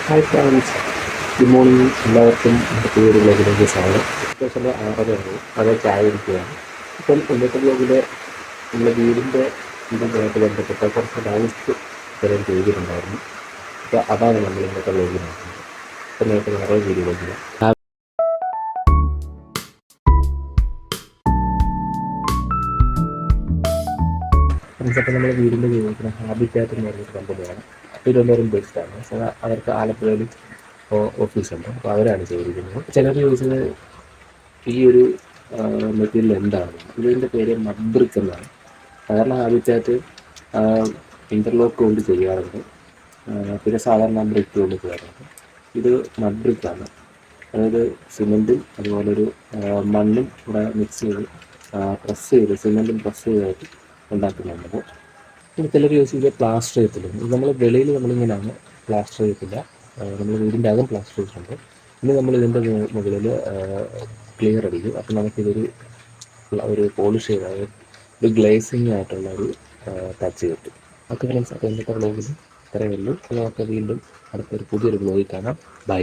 Hi friends, good morning. എല്ലാവർക്കും എൻ്റെ പുതിയൊരു ബ്ലോഗിലേക്ക് സ്വാഗതം. ഏകദേശം 6:30 അത് ചായ കുടിക്കുകയാണ്. ഇപ്പം ഇന്നത്തെ ബ്ലോഗിൽ നമ്മുടെ വീടിൻ്റെ ഇതുമായിട്ട് ബന്ധപ്പെട്ട കുറച്ച് ഡൗട്ട്സ് ഇത്തരം ചെയ്തിട്ടുണ്ടായിരുന്നു. അപ്പോൾ അതാണ് നമ്മൾ ഇന്നത്തെ ബ്ലോഗിൽ നോക്കുന്നത്. അപ്പം നേരത്തെ വേറെ വീഡിയോയിലേക്ക് ഫ്രണ്ട്സൊക്കെ നമ്മുടെ വീടിൻ്റെ ഉപയോഗിക്കുന്ന ഹാബിറ്റാറ്റ് എന്ന് പറഞ്ഞൊരു കമ്പനിയാണ്. തിരുവനന്തപുരം ബേസ്ഡാണ്. പക്ഷേ അവർക്ക് ആലപ്പുഴയിൽ ഓഫീസുണ്ട്. അപ്പോൾ അവരാണ് ചെയ്തിരിക്കുന്നത്. ചിലർ ചോദിച്ചത് ഈ ഒരു മെറ്റീരിയൽ എന്താണ്. ഇതിൻ്റെ പേര് മഡ്ബ്രിക്ക് എന്നാണ്. സാധാരണ ഹാബിറ്റാറ്റ് ഇൻ്റർലോക്ക് കൊണ്ട് ചെയ്യാറുണ്ട്, പിന്നെ സാധാരണ ബ്രിക്ക് കൊണ്ട് ചെയ്യാറുണ്ട്. ഇത് മഡ്ബ്രിക്കാണ്. അതായത് സിമെൻറ്റും അതുപോലൊരു മണ്ണും കൂടെ മിക്സ് ചെയ്ത് പ്രസ് ചെയ്ത് സിമെൻറ്റും പ്രസ് ചെയ്തായിട്ട് ഉണ്ടാക്കുന്നുണ്ട്. പിന്നെ ചിലർ യൂസ് ചെയ്ത് പ്ലാസ്റ്റർ ചെയ്യത്തില്ല. നമ്മൾ വെളിയിൽ നമ്മളിങ്ങനെയാണ് പ്ലാസ്റ്റർ ചെയ്യത്തില്ല, നമ്മൾ വീടിൻ്റെ അകം പ്ലാസ്റ്റർ ചെയ്തിട്ടുണ്ട്. ഇനി നമ്മൾ ഇതിൻ്റെ മുകളിൽ ക്ലിയർ അടിക്കും. അപ്പം നമുക്കിതൊരു പോളിഷ് ചെയ്ത ഒരു ഗ്ലേസിങ് ആയിട്ടുള്ള ഒരു ടച്ച് കിട്ടും. ഓക്കെ ഫ്രണ്ട്സ്, അപ്പോൾ ഇന്നത്തെ വ്ലോഗിൽ ഇത്രയേ ഉള്ളൂ. നമുക്ക് വീണ്ടും അടുത്തൊരു പുതിയൊരു വ്ലോഗിൽ കാണാം. ബൈ.